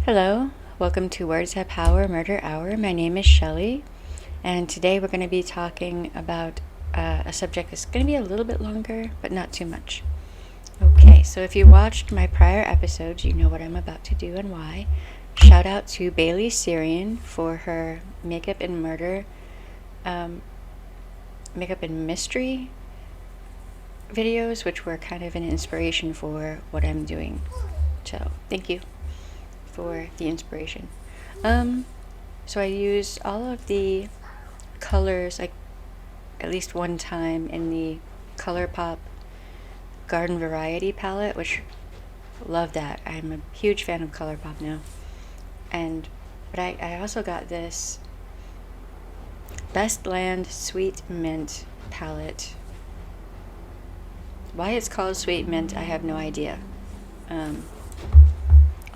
Hello, welcome to Words Have Power Murder Hour. My name is Shelly, and today we're going to be talking about a subject that's going to be a little bit longer, but not too much. Okay, so if you watched my prior episodes, you know what I'm about to do and why. Shout out to Bailey Syrian for her makeup and murder, makeup and mystery videos, which were kind of an inspiration for what I'm doing. So, thank you for the inspiration. So I used all of the colors, like at least one time, in the ColourPop Garden Variety palette, which love that. I'm a huge fan of ColourPop now. But I also got this Bestland Sweet Mint palette. Why it's called Sweet Mint, I have no idea.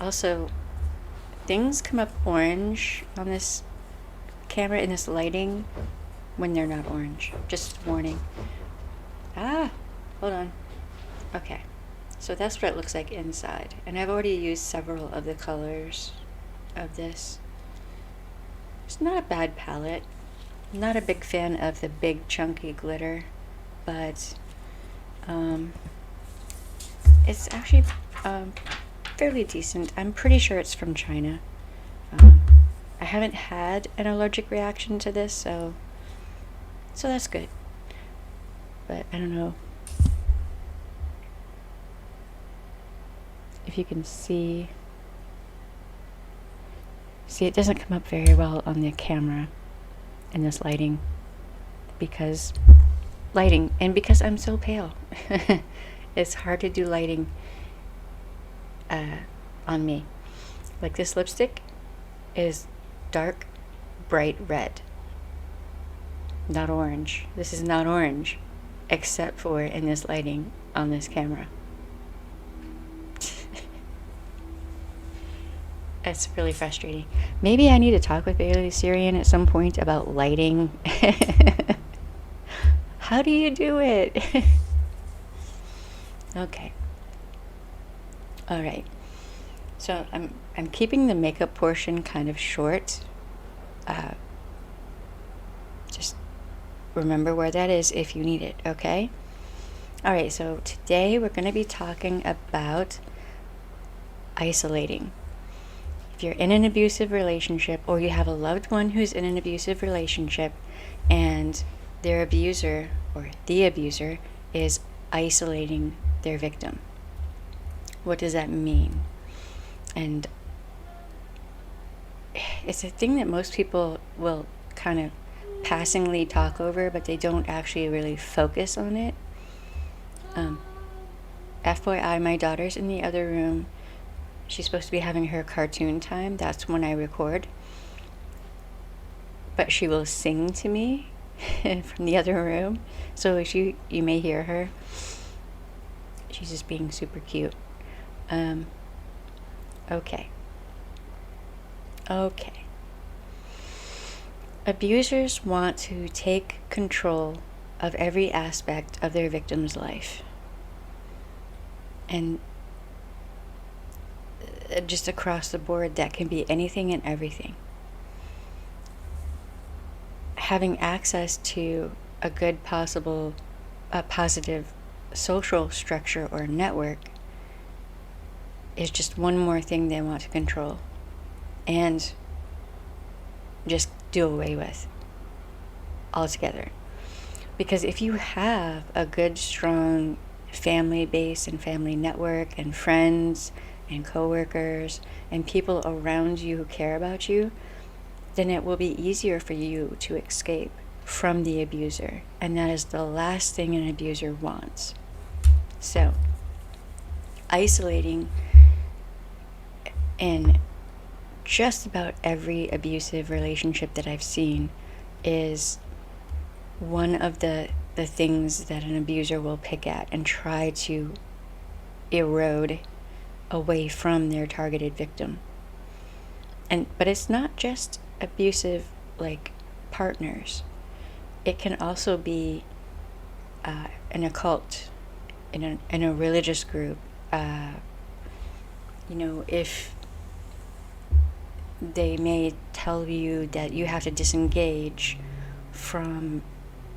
Also, things come up orange on this camera in this lighting when they're not orange. Just warning. Hold on. Okay, so that's what it looks like inside. And I've already used several of the colors of this. It's not a bad palette. I'm not a big fan of the big chunky glitter, but it's actually fairly decent. I'm pretty sure it's from China. I haven't had an allergic reaction to this, so that's good. But I don't know if you can see. It doesn't come up very well on the camera in this lighting because I'm so pale. It's hard to do lighting on me. Like, this lipstick is dark, bright red, not orange. This is not orange, except for in this lighting on this camera. It's really frustrating. Maybe I need to talk with Bailey Syrian at some point about lighting. How do you do it? Okay. All right. So I'm keeping the makeup portion kind of short. Just remember where that is if you need it, okay? All right, so today we're going to be talking about isolating. If you're in an abusive relationship, or you have a loved one who's in an abusive relationship and their abuser or the abuser is isolating their victim, what does that mean? And it's a thing that most people will kind of passingly talk over, but they don't actually really focus on it. FYI, my daughter's in the other room. She's supposed to be having her cartoon time. That's when I record. But she will sing to me from the other room. So you may hear her. She's just being super cute. Okay. Abusers want to take control of every aspect of their victim's life. And just across the board, that can be anything and everything. Having access to a good positive social structure or network is just one more thing they want to control and just do away with altogether. Because if you have a good, strong family base and family network and friends and coworkers and people around you who care about you, then it will be easier for you to escape from the abuser. And that is the last thing an abuser wants. So, isolating in just about every abusive relationship that I've seen is one of the things that an abuser will pick at and try to erode away from their targeted victim. But it's not just abusive, like, partners. It can also be an occult, in a religious group. If they may tell you that you have to disengage from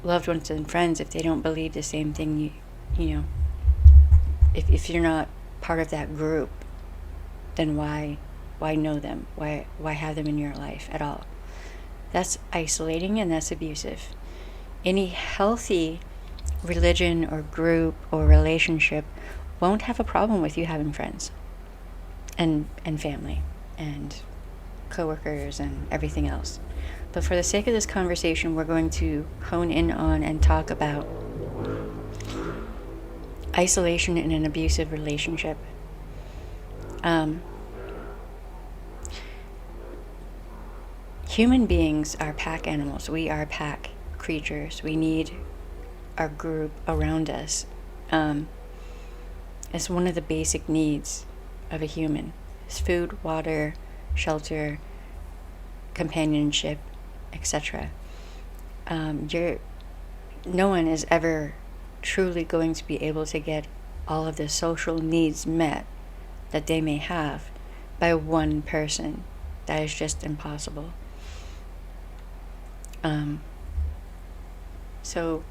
loved ones and friends if they don't believe the same thing you know, if you're not part of that group, then why know them? Why have them in your life at all? That's isolating and that's abusive. Any healthy religion or group or relationship won't have a problem with you having friends and family and coworkers and everything else. But for the sake of this conversation, we're going to hone in on and talk about isolation in an abusive relationship. Human beings are pack animals. We are pack creatures. We need our group around us. It's one of the basic needs of a human. It's food, water, shelter, companionship, etc. No one is ever truly going to be able to get all of the social needs met that they may have by one person. That is just impossible. So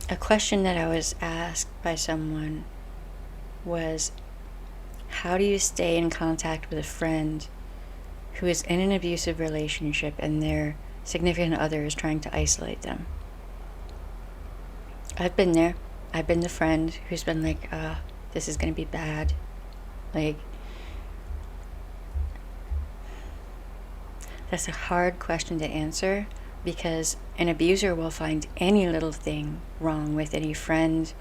a question that I was asked by someone was, how do you stay in contact with a friend who is in an abusive relationship and their significant other is trying to isolate them? I've been there. I've been the friend who's been like, this is going to be bad. Like, that's a hard question to answer, because an abuser will find any little thing wrong with any friend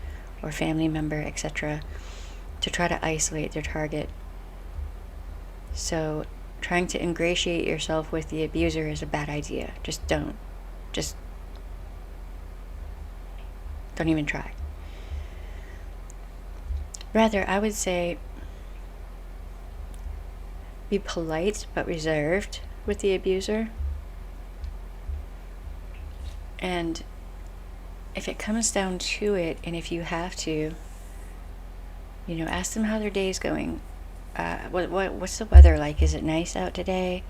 or family member, etc., to try to isolate their target. So trying to ingratiate yourself with the abuser is a bad idea. Just don't even try. Rather, I would say be polite but reserved with the abuser. And if it comes down to it, and if you have to, ask them how their day's going. What's the weather like? Is it nice out today?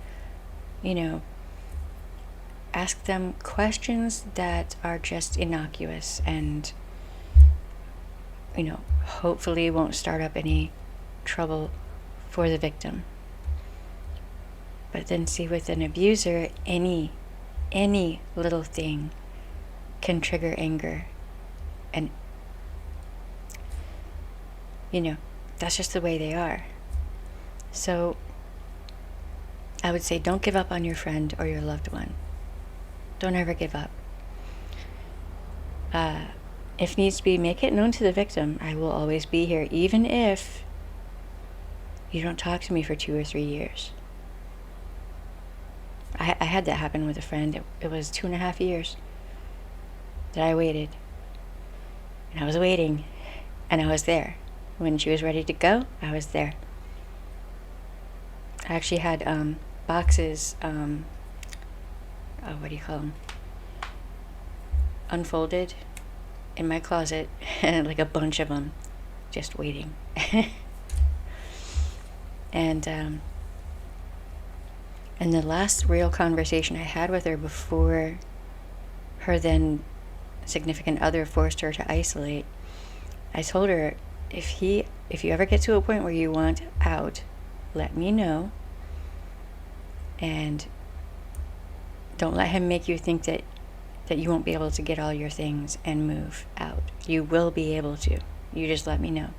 Ask them questions that are just innocuous and, hopefully won't start up any trouble for the victim. But then see, with an abuser, any little thing can trigger anger. And, that's just the way they are. So I would say don't give up on your friend or your loved one. Don't ever give up. If needs be, make it known to the victim. I will always be here, even if you don't talk to me for 2 or 3 years. I had that happen with a friend. It was 2.5 years that I waited. And I was waiting, and I was there. When she was ready to go, I was there. I actually had boxes, what do you call them? Unfolded in my closet, and like a bunch of them, just waiting. And the last real conversation I had with her before her then significant other forced her to isolate, I told her, if you ever get to a point where you want out, let me know. And don't let him make you think that you won't be able to get all your things and move out. You will be able to. You just let me know.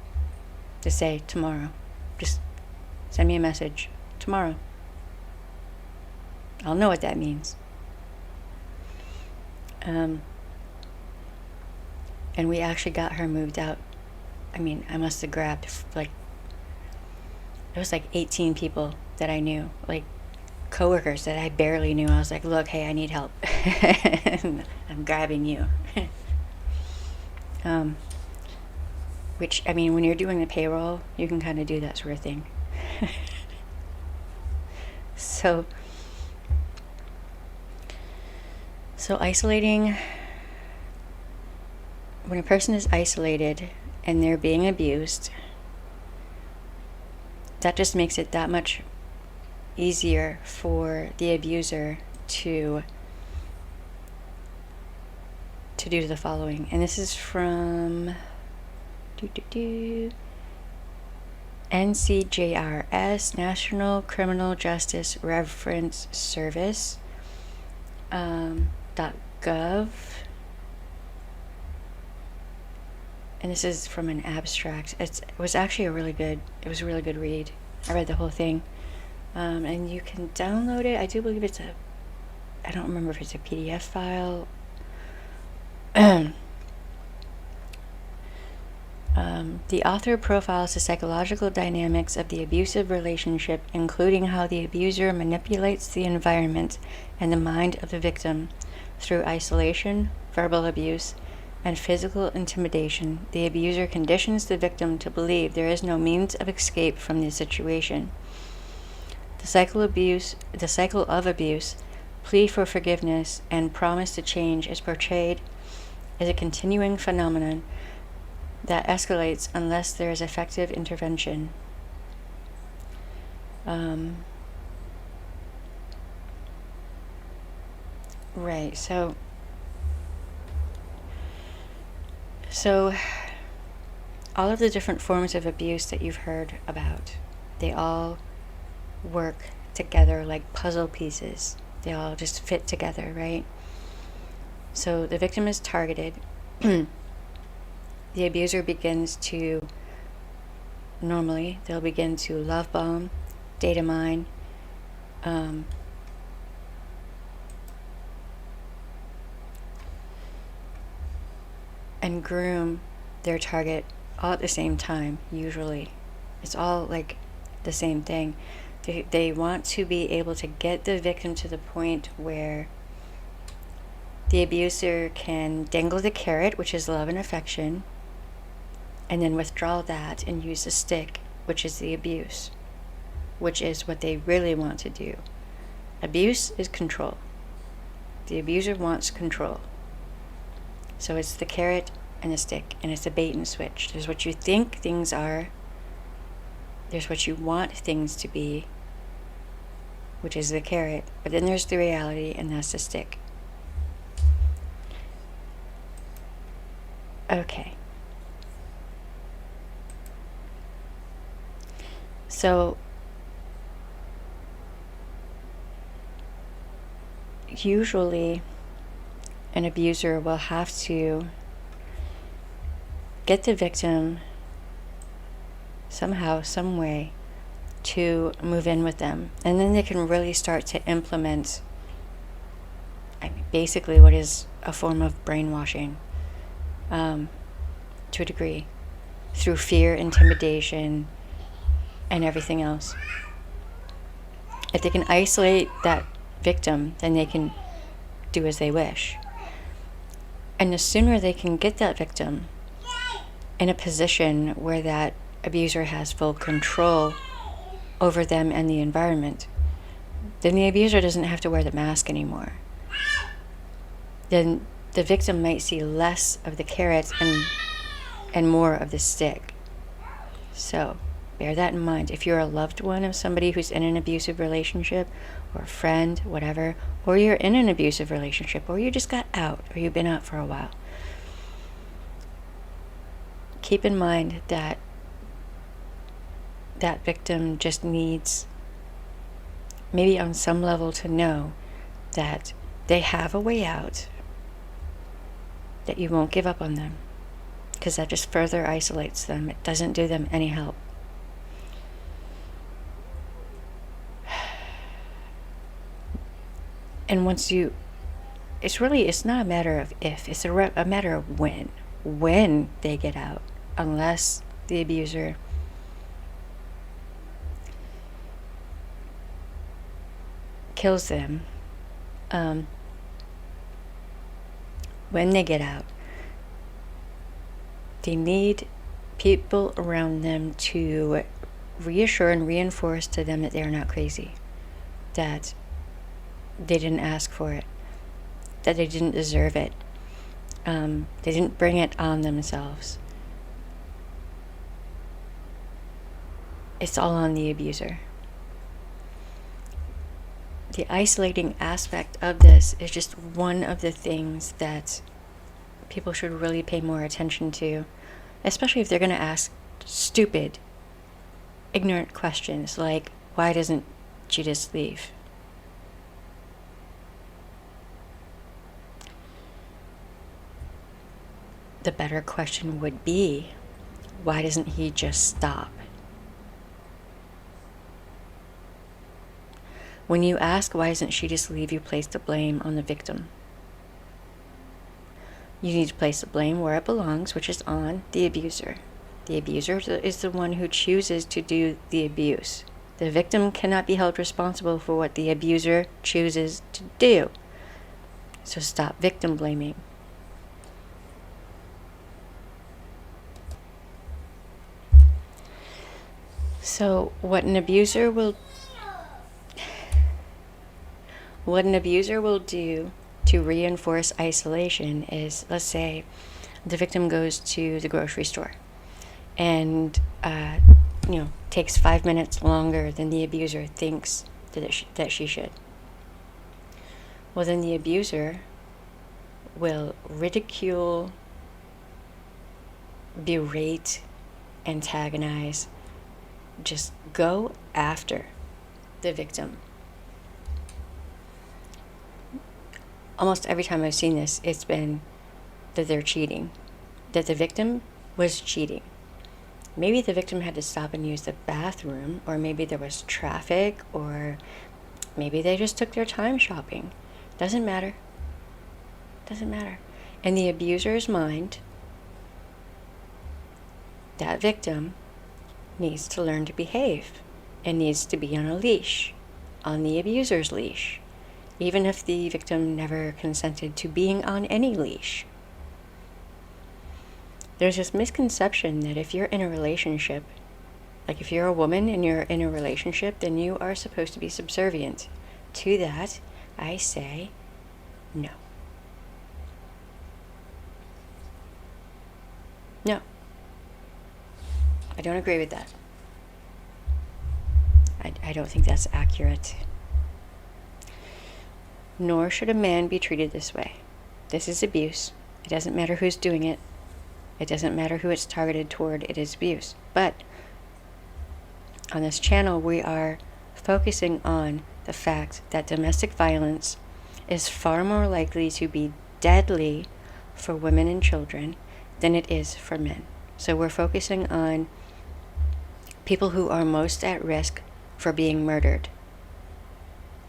Just say tomorrow. Just send me a message tomorrow. I'll know what that means. And we actually got her moved out. I mean, I must have grabbed it was 18 people that I knew, coworkers that I barely knew. I was like, look, hey, I need help. I'm grabbing you. Which, when you're doing the payroll, you can kind of do that sort of thing. So isolating, when a person is isolated and they're being abused, that just makes it that much easier for the abuser to do the following. And this is from NCJRS, National Criminal Justice Reference Service, .gov. And this is from an abstract. It was actually a really good read. I read the whole thing. And you can download it. I do believe it's I don't remember if it's a PDF file. The author profiles the psychological dynamics of the abusive relationship, including how the abuser manipulates the environment and the mind of the victim through isolation, verbal abuse, and physical intimidation. The abuser conditions the victim to believe there is no means of escape from the situation. The cycle of abuse, plea for forgiveness, and promise to change is portrayed as a continuing phenomenon that escalates unless there is effective intervention. Right, so all of the different forms of abuse that you've heard about, they all work together like puzzle pieces. They all just fit together, right? So the victim is targeted. The abuser begins to, normally, they'll begin to love bomb, data mine, and groom their target all at the same time, usually. It's all like the same thing. They want to be able to get the victim to the point where the abuser can dangle the carrot, which is love and affection, and then withdraw that and use the stick, which is the abuse, which is what they really want to do. Abuse is control. The abuser wants control. So it's the carrot and the stick, and it's a bait and switch. There's what you think things are, there's what you want things to be, which is the carrot, but then there's the reality, and that's the stick. Okay. So usually an abuser will have to get the victim somehow, some way to move in with them, and then they can really start to implement basically what is a form of brainwashing, to a degree, through fear, intimidation, and everything else. If they can isolate that victim, then they can do as they wish. And the sooner they can get that victim in a position where that abuser has full control over them and the environment, then the abuser doesn't have to wear the mask anymore. Then the victim might see less of the carrot and more of the stick. So bear that in mind. If you're a loved one of somebody who's in an abusive relationship, or a friend, whatever, or you're in an abusive relationship, or you just got out, or you've been out for a while, keep in mind that that victim just needs, maybe on some level, to know that they have a way out, that you won't give up on them, because that just further isolates them. It doesn't do them any help. And once you, it's not a matter of if, it's a matter of when they get out, unless the abuser kills them. When they get out, they need people around them to reassure and reinforce to them that they are not crazy, that they didn't ask for it, that they didn't deserve it, they didn't bring it on themselves. it's all on the abuser. The isolating aspect of this is just one of the things that people should really pay more attention to, especially if they're going to ask stupid, ignorant questions like, why doesn't she just leave? The better question would be, why doesn't he just stop? When you ask why doesn't she just leave, you place the blame on the victim. You need to place the blame where it belongs, which is on the abuser. The abuser is the one who chooses to do the abuse. The victim cannot be held responsible for what the abuser chooses to do. So stop victim blaming. So what an abuser will do to reinforce isolation is, let's say the victim goes to the grocery store and takes 5 minutes longer than the abuser thinks that she should. Well, then the abuser will ridicule, berate, antagonize, just go after the victim. Almost every time I've seen this, it's been that they're cheating, that the victim was cheating. Maybe the victim had to stop and use the bathroom, or maybe there was traffic, or maybe they just took their time shopping. Doesn't matter. In the abuser's mind, that victim needs to learn to behave and needs to be on a leash, on the abuser's leash, even if the victim never consented to being on any leash. There's this misconception that if you're in a relationship, like if you're a woman and you're in a relationship, then you are supposed to be subservient. To that, I say no. No. I don't agree with that. I don't think that's accurate. Nor should a man be treated this way. This is abuse. It doesn't matter who's doing it. It doesn't matter who it's targeted toward. It is abuse. But on this channel, we are focusing on the fact that domestic violence is far more likely to be deadly for women and children than it is for men. So we're focusing on people who are most at risk for being murdered,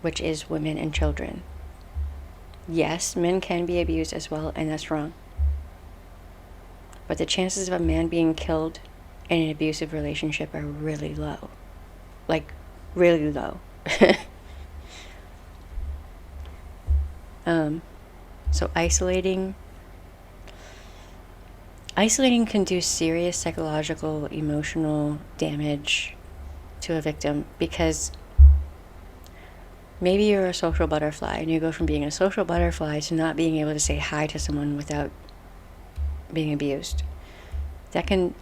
which is women and children. Yes, men can be abused as well, and that's wrong. But the chances of a man being killed in an abusive relationship are really low. Like, really low. So isolating can do serious psychological, emotional damage to a victim, because maybe you're a social butterfly and you go from being a social butterfly to not being able to say hi to someone without being abused. That can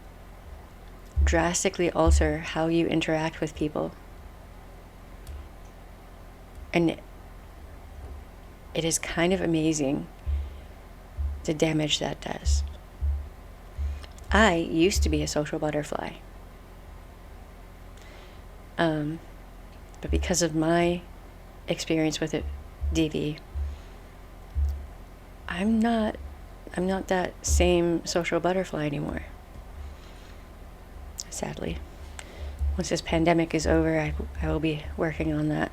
drastically alter how you interact with people. And it is kind of amazing the damage that does. I used to be a social butterfly. But because of my experience with it, DV, I'm not that same social butterfly anymore. Sadly. Once this pandemic is over, I will be working on that.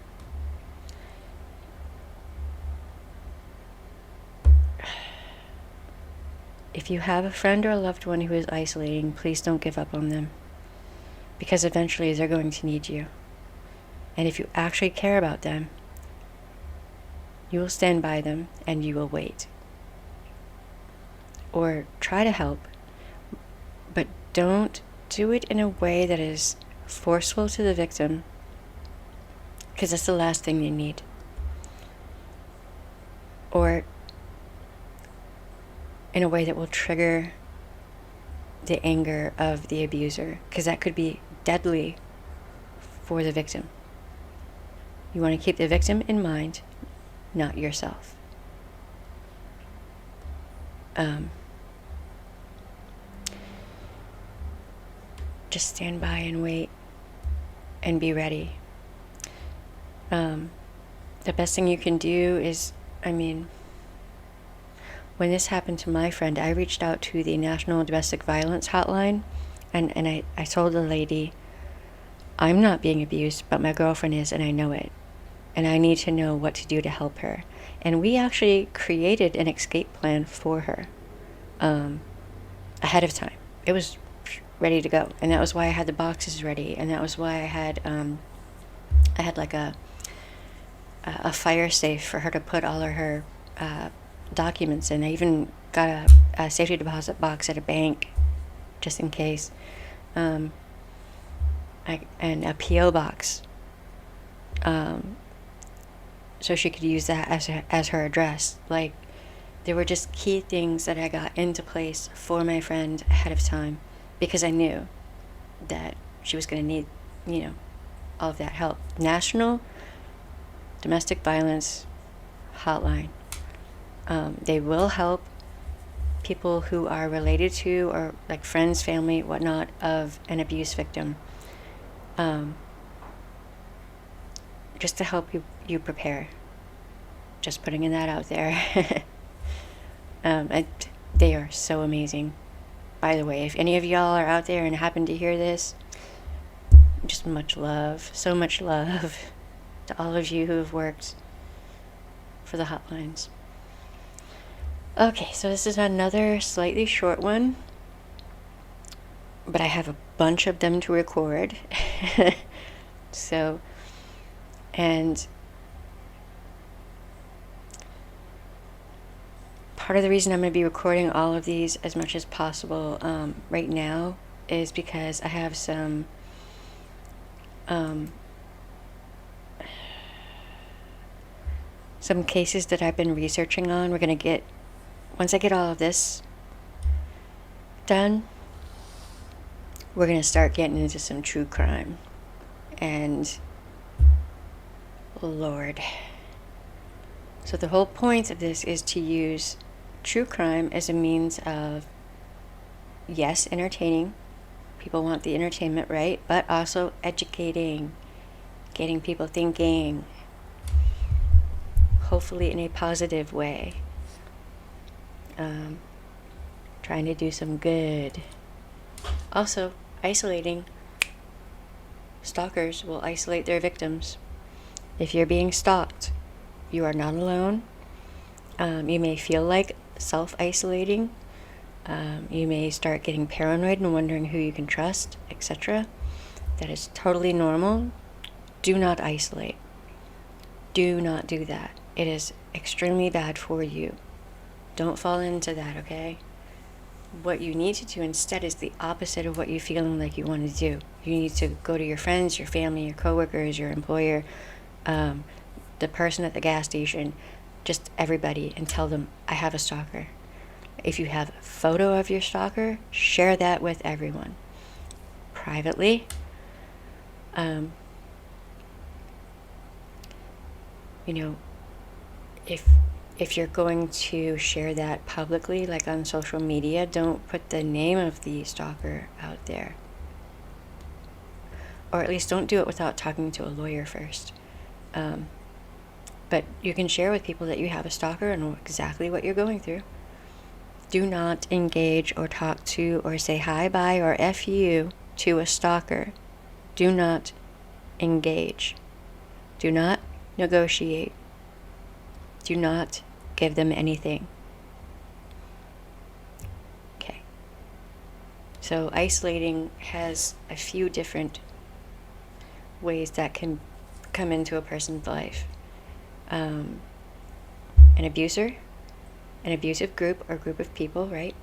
If you have a friend or a loved one who is isolating, please don't give up on them, because eventually they're going to need you. And if you actually care about them, you will stand by them and you will wait. Or try to help, but don't do it in a way that is forceful to the victim, because that's the last thing they need. Or in a way that will trigger the anger of the abuser, because that could be deadly for the victim. You want to keep the victim in mind, not yourself. Just stand by and wait and be ready. The best thing you can do is, when this happened to my friend, I reached out to the National Domestic Violence Hotline, and I told the lady, I'm not being abused, but my girlfriend is, and I know it. And I need to know what to do to help her. And we actually created an escape plan for her ahead of time. It was ready to go. And that was why I had the boxes ready. And that was why I had like a fire safe for her to put all of her documents in. I even got a safety deposit box at a bank just in case. And a P.O. box. So she could use that as her address. Like, there were just key things that I got into place for my friend ahead of time, because I knew that she was going to need, all of that help. National Domestic Violence Hotline. They will help people who are related to, or like friends, family, whatnot, of an abuse victim. Just to help you prepare. Just putting that out there. They are so amazing. By the way, if any of y'all are out there and happen to hear this, just much love, so much love to all of you who have worked for the hotlines. Okay, so this is another slightly short one, but I have a bunch of them to record. And part of the reason I'm going to be recording all of these as much as possible right now is because I have some cases that I've been researching on. Once I get all of this done, we're going to start getting into some true crime. And Lord. So the whole point of this is to use true crime as a means of, yes, entertaining. People want the entertainment, right? But also educating, getting people thinking, hopefully in a positive way. Trying to do some good. Also, isolating. Stalkers will isolate their victims. If you're being stalked, you are not alone. You may feel like self-isolating. You may start getting paranoid and wondering who you can trust, etc. That is totally normal. Do not isolate. Do not do that. It is extremely bad for you. Don't fall into that, okay? What you need to do instead is the opposite of what you're feeling like you want to do. You need to go to your friends, your family, your coworkers, your employer, the person at the gas station, just everybody, and tell them, I have a stalker. If you have a photo of your stalker, share that with everyone. Privately. If you're going to share that publicly, like on social media, don't put the name of the stalker out there. Or at least don't do it without talking to a lawyer first. But you can share with people that you have a stalker and know exactly what you're going through. Do not engage or talk to or say hi, bye, or F you to a stalker. Do not engage. Do not negotiate. Do not give them anything. Okay. So isolating has a few different ways that can come into a person's life. An abuser, an abusive group or group of people, right?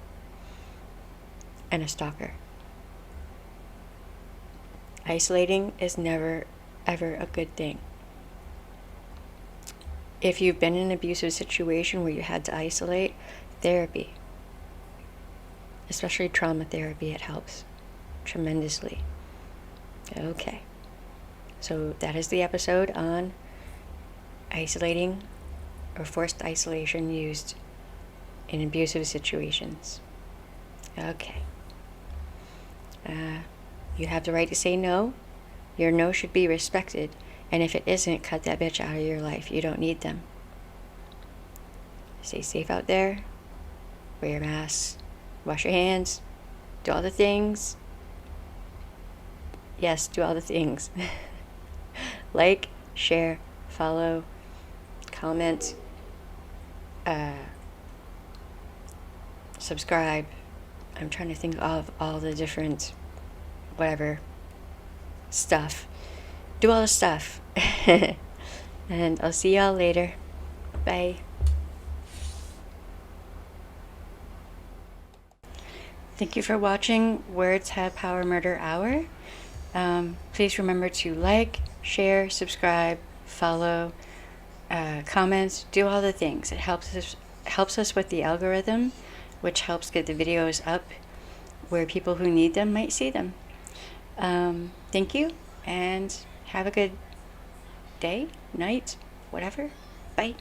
And a stalker. Isolating is never, ever a good thing. If you've been in an abusive situation where you had to isolate, therapy, especially trauma therapy, it helps tremendously. Okay. So that is the episode on isolating or forced isolation used in abusive situations. Okay. You have the right to say no. Your no should be respected. And if it isn't, cut that bitch out of your life. You don't need them. Stay safe out there. Wear your mask. Wash your hands. Do all the things. Yes, do all the things. Like, share, follow, comment, subscribe. I'm trying to think of all the different whatever stuff. Do all the stuff. And I'll see y'all later. Bye. Thank you for watching Words Have Power Murder Hour. Please remember to like, share, subscribe, follow, comment, do all the things. It helps us with the algorithm, which helps get the videos up where people who need them might see them. Thank you, and have a good day, night, whatever. Bye.